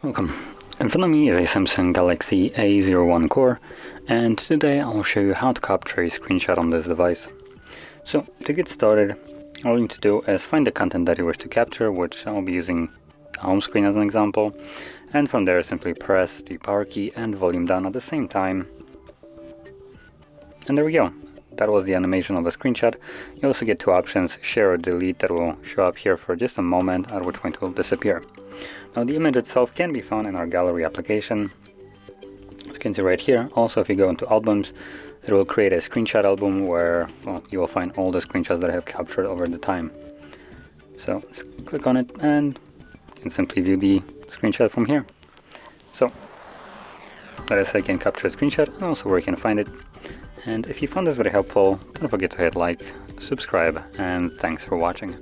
Welcome. In front of me is a Samsung Galaxy A01 Core, and today I'll show you how to capture a screenshot on this device. So to get started, all you need to do is find the content that you wish to capture, which I'll be using the home screen as an example, and from there simply press the power key and volume down at the same time. And there we go. That was the animation of a screenshot. You also get two options, share or delete, that will show up here for just a moment, at which point it will disappear. Now the image itself can be found in our gallery application, as you can see right here. Also, if you go into albums, it will create a screenshot album where, well, you will find all the screenshots that I have captured over the time. So let's click on it and you can simply view the screenshot from here. So that is how you can capture a screenshot and also where you can find it. And if you found this very helpful, don't forget to hit like, subscribe, and thanks for watching.